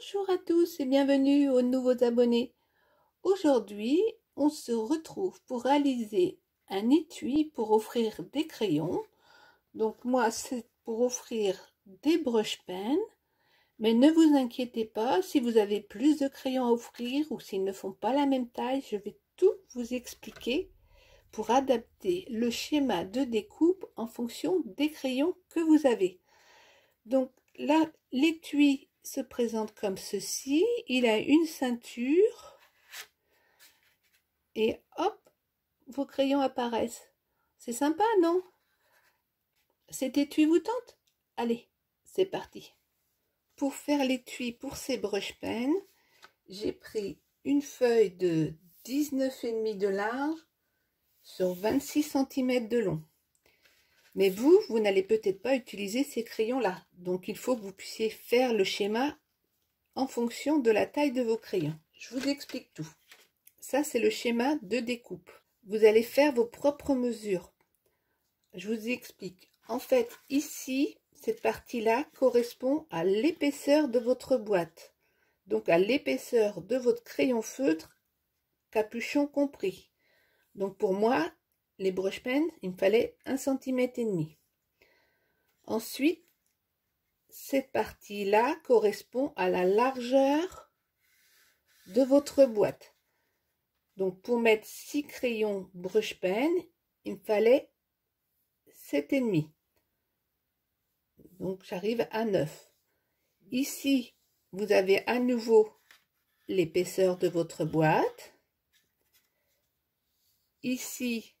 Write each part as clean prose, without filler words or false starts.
Bonjour à tous et bienvenue aux nouveaux abonnés. Aujourd'hui, on se retrouve pour réaliser un étui pour offrir des crayons. Donc moi, c'est pour offrir des brush-pens. Mais ne vous inquiétez pas, si vous avez plus de crayons à offrir ou s'ils ne font pas la même taille, je vais tout vous expliquer pour adapter le schéma de découpe en fonction des crayons que vous avez. Donc là, l'étui se présente comme ceci. Il a une ceinture et hop, vos crayons apparaissent. C'est sympa, non? Cet étui vous tente? Allez, c'est parti. Pour faire l'étui pour ces brush-pens, j'ai pris une feuille de 19,5 de large sur 26 cm de long. Mais vous n'allez peut-être pas utiliser ces crayons-là. Donc, il faut que vous puissiez faire le schéma en fonction de la taille de vos crayons. Je vous explique tout. Ça, c'est le schéma de découpe. Vous allez faire vos propres mesures. Je vous explique. En fait, ici, cette partie-là correspond à l'épaisseur de votre boîte. Donc, à l'épaisseur de votre crayon feutre, capuchon compris. Donc, pour moi, les brush-pens, il me fallait 1,5 cm. Ensuite, cette partie-là correspond à la largeur de votre boîte. Donc, pour mettre 6 crayons brush-pen, il me fallait 7,5. Donc, j'arrive à 9. Ici, vous avez à nouveau l'épaisseur de votre boîte. Ici,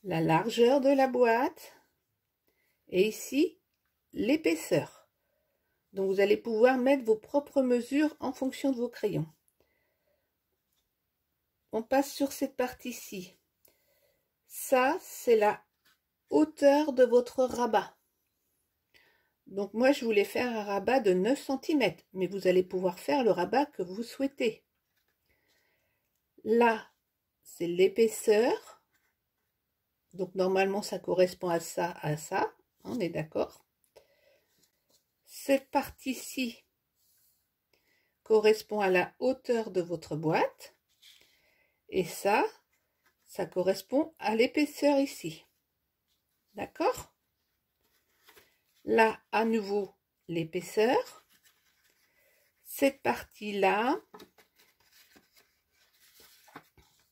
la largeur de la boîte. Et ici, l'épaisseur. Donc, vous allez pouvoir mettre vos propres mesures en fonction de vos crayons. On passe sur cette partie-ci. Ça, c'est la hauteur de votre rabat. Donc, moi, je voulais faire un rabat de 9 cm, mais vous allez pouvoir faire le rabat que vous souhaitez. Là, c'est l'épaisseur. Donc, normalement, ça correspond à ça, on est d'accord. Cette partie-ci correspond à la hauteur de votre boîte. Et ça correspond à l'épaisseur ici. D'accord? Là, à nouveau, l'épaisseur. Cette partie-là,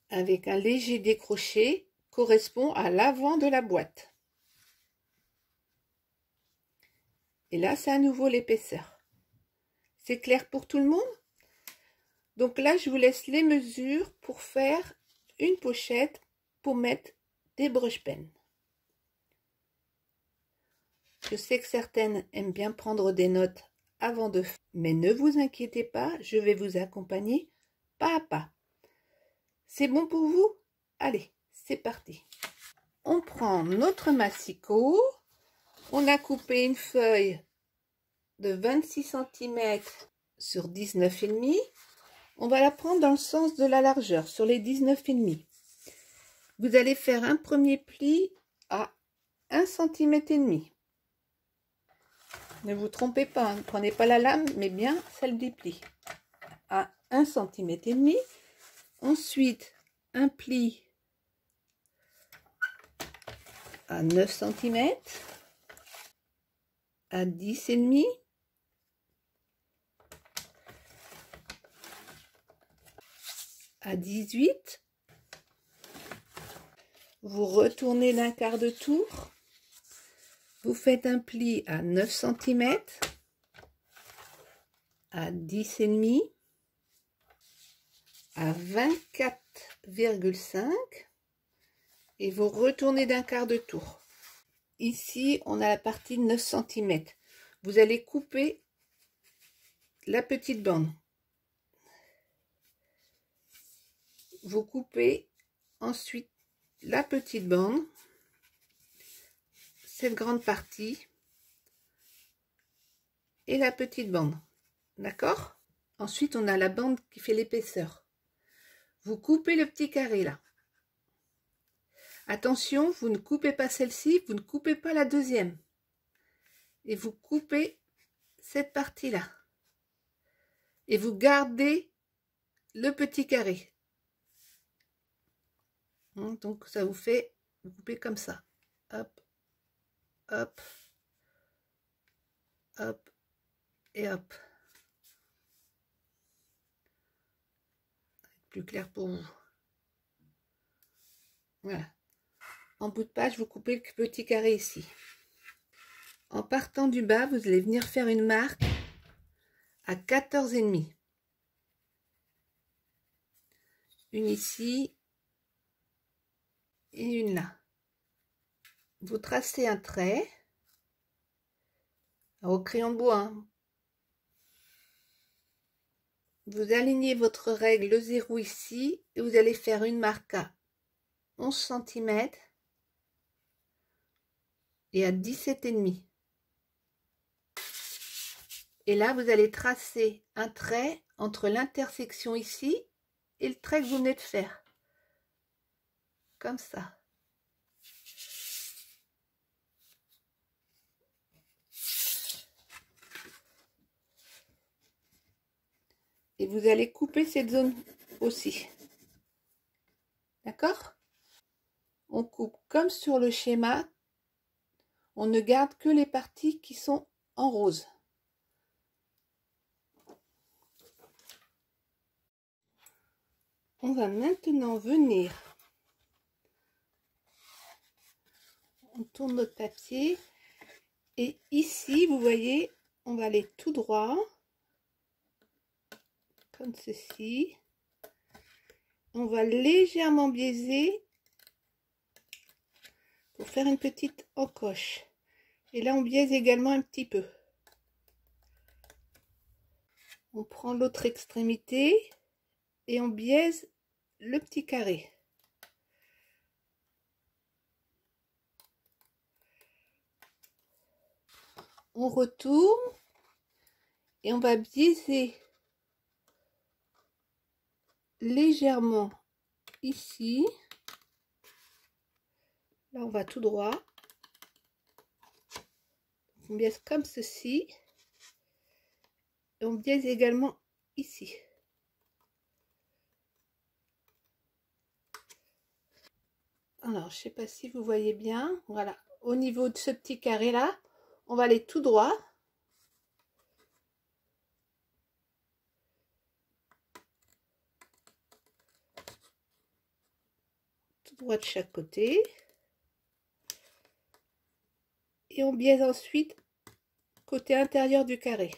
avec un léger décroché, correspond à l'avant de la boîte. Et là, c'est à nouveau l'épaisseur. C'est clair pour tout le monde? Donc là, je vous laisse les mesures pour faire une pochette pour mettre des brush-pens. Je sais que certaines aiment bien prendre des notes avant de faire, mais ne vous inquiétez pas, je vais vous accompagner pas à pas. C'est bon pour vous? Allez, c'est parti. On prend notre massicot. On a coupé une feuille de 26 cm sur 19,5. On va la prendre dans le sens de la largeur, sur les 19,5. Vous allez faire un premier pli à 1,5 cm. Ne vous trompez pas, ne prenez pas la lame, mais bien celle des plis. À 1,5 cm. Ensuite, un pli à 9 cm, à 10,5, à 18. Vous retournez d'un quart de tour. Vous faites un pli à 9 cm, à 10,5, à 24,5 et vous retournez d'un quart de tour. Ici, on a la partie de 9 cm. Vous allez couper la petite bande. Vous coupez ensuite la petite bande, cette grande partie et la petite bande. D'accord? Ensuite, on a la bande qui fait l'épaisseur. Vous coupez le petit carré là. Attention, vous ne coupez pas celle-ci, vous ne coupez pas la deuxième. Et vous coupez cette partie-là. et vous gardez le petit carré. Donc ça vous fait, vous coupez comme ça. Hop, hop, hop et hop. Plus clair pour vous. Voilà. En bout de page, vous coupez le petit carré ici. En partant du bas, vous allez venir faire une marque à 14,5. Une ici et une là. Vous tracez un trait au crayon de bois. Vous alignez votre règle, le 0 ici, et vous allez faire une marque à 11 cm et à 17,5. Et là, vous allez tracer un trait entre l'intersection ici et le trait que vous venez de faire. Comme ça. Et vous allez couper cette zone aussi. D'accord? On coupe comme sur le schéma. On ne garde que les parties qui sont en rose. On va maintenant venir. On tourne notre papier. Et ici, vous voyez, on va aller tout droit. Comme ceci. On va légèrement biaiser pour faire une petite encoche. Et là, on biaise également un petit peu. On prend l'autre extrémité et on biaise le petit carré. On retourne et on va biaiser légèrement ici. Là, on va tout droit. On biaise comme ceci. Et on biaise également ici. Alors, je ne sais pas si vous voyez bien. Voilà. Au niveau de ce petit carré là, on va aller tout droit. Tout droit de chaque côté. Et on biaise ensuite côté intérieur du carré.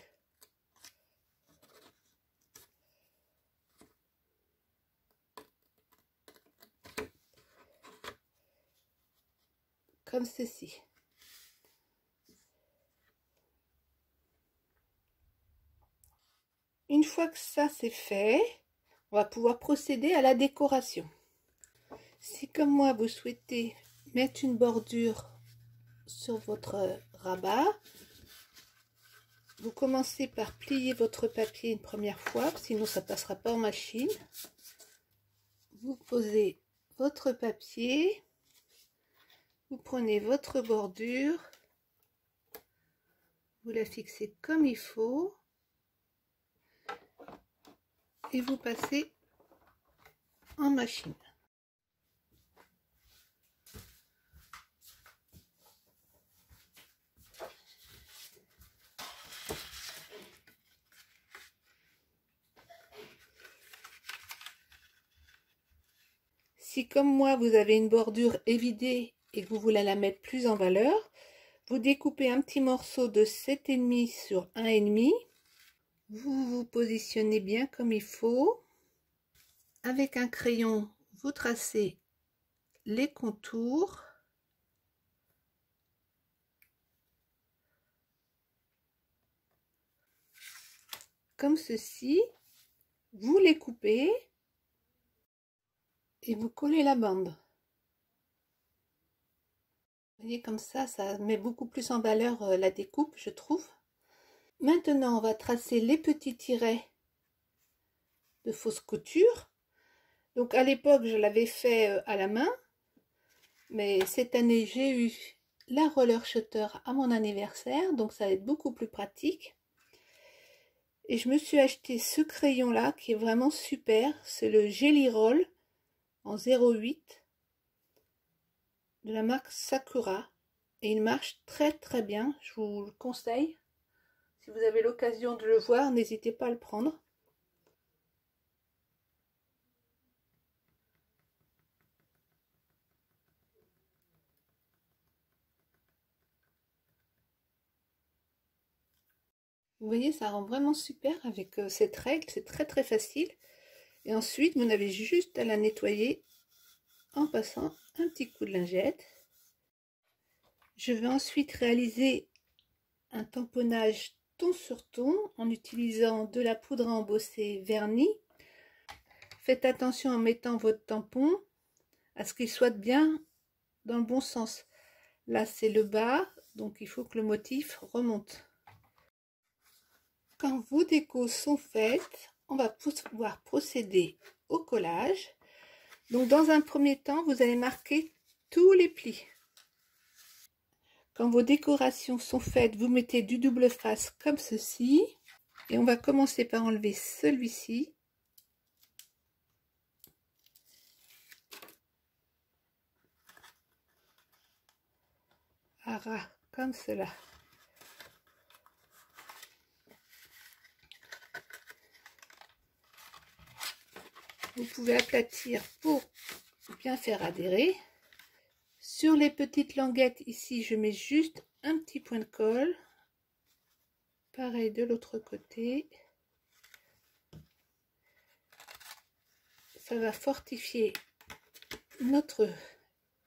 Comme ceci. Une fois que ça c'est fait, on va pouvoir procéder à la décoration. Si comme moi vous souhaitez mettre une bordure sur votre rabat, vous commencez par plier votre papier une première fois, sinon ça ne passera pas en machine. Vous posez votre papier, vous prenez votre bordure, vous la fixez comme il faut et vous passez en machine. Si comme moi vous avez une bordure évidée et que vous voulez la mettre plus en valeur, vous découpez un petit morceau de 7,5 sur 1,5. Vous vous positionnez bien comme il faut. Avec un crayon, vous tracez les contours. Comme ceci. Vous les coupez. Et vous collez la bande. Vous voyez, comme ça met beaucoup plus en valeur la découpe, je trouve. Maintenant, on va tracer les petits tirets de fausse couture. Donc, à l'époque, je l'avais fait à la main. Mais cette année, j'ai eu la roller shutter à mon anniversaire. Donc, ça va être beaucoup plus pratique. Et je me suis acheté ce crayon là qui est vraiment super. C'est le Jelly Roll en 0,8 de la marque Sakura. Et il marche très très bien. Je vous le conseille. Si vous avez l'occasion de le voir, n'hésitez pas à le prendre. Vous voyez, ça rend vraiment super avec cette règle. C'est très très facile. Et ensuite, vous n'avez juste à la nettoyer en passant un petit coup de lingette. Je vais ensuite réaliser un tamponnage ton sur ton en utilisant de la poudre à embosser vernie. Faites attention en mettant votre tampon à ce qu'il soit bien dans le bon sens. Là, c'est le bas, donc il faut que le motif remonte. Quand vos décos sont faites, on va pouvoir procéder au collage. Donc dans un premier temps, vous allez marquer tous les plis. Quand vos décorations sont faites, vous mettez du double face comme ceci. Et on va commencer par enlever celui-ci. À ras, comme cela. Vous pouvez aplatir pour bien faire adhérer. Sur les petites languettes ici, je mets juste un petit point de colle. Pareil de l'autre côté. Ça va fortifier notre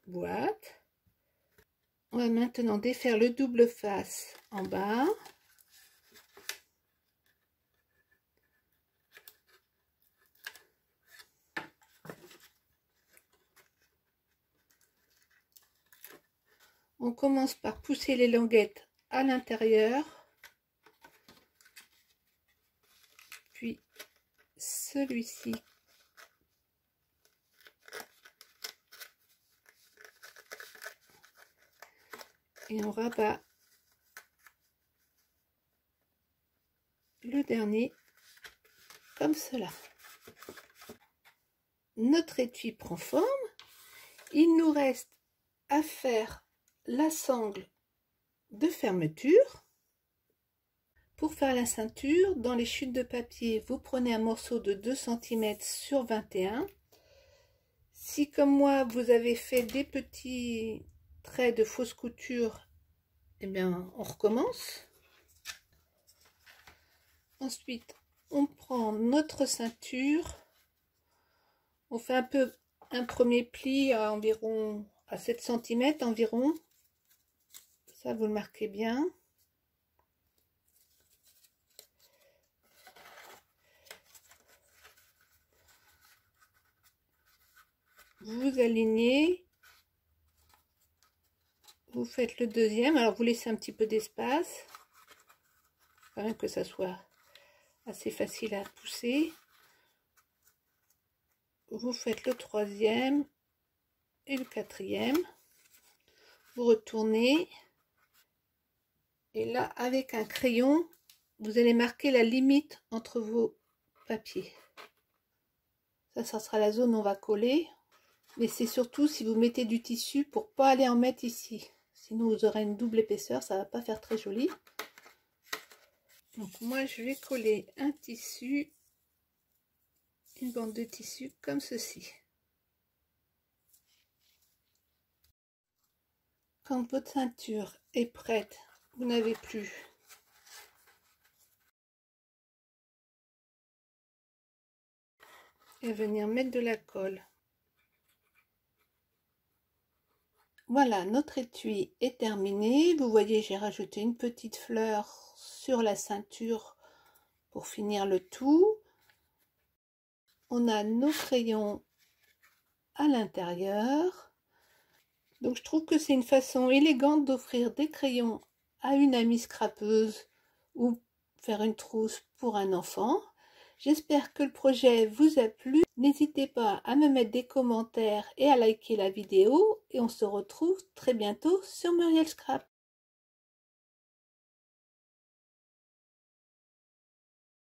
boîte. On va maintenant défaire le double face en bas. On commence par pousser les languettes à l'intérieur, puis celui-ci. Et on rabat le dernier comme cela. Notre étui prend forme. Il nous reste à faire la sangle de fermeture. Pour faire la ceinture, dans les chutes de papier, vous prenez un morceau de 2 cm sur 21. Si comme moi, vous avez fait des petits traits de fausse couture, eh bien, on recommence. Ensuite, on prend notre ceinture. On fait un premier pli à environ à 7 cm environ. Ça, vous le marquez bien. Vous alignez. Vous faites le deuxième. Alors, vous laissez un petit peu d'espace. Quand même que ça soit assez facile à pousser. Vous faites le troisième et le quatrième. Vous retournez. Et là, avec un crayon, vous allez marquer la limite entre vos papiers. Ça sera la zone où on va coller. Mais c'est surtout si vous mettez du tissu pour pas aller en mettre ici. Sinon, vous aurez une double épaisseur, ça va pas faire très joli. Donc moi, je vais coller un tissu, une bande de tissu comme ceci. Quand votre ceinture est prête, vous n'avez plus à venir mettre de la colle. Voilà, notre étui est terminé. Vous voyez, j'ai rajouté une petite fleur sur la ceinture pour finir le tout. On a nos crayons à l'intérieur. Donc je trouve que c'est une façon élégante d'offrir des crayons à une amie scrapeuse ou faire une trousse pour un enfant. J'espère que le projet vous a plu. N'hésitez pas à me mettre des commentaires et à liker la vidéo. Et on se retrouve très bientôt sur Muriel Scrap.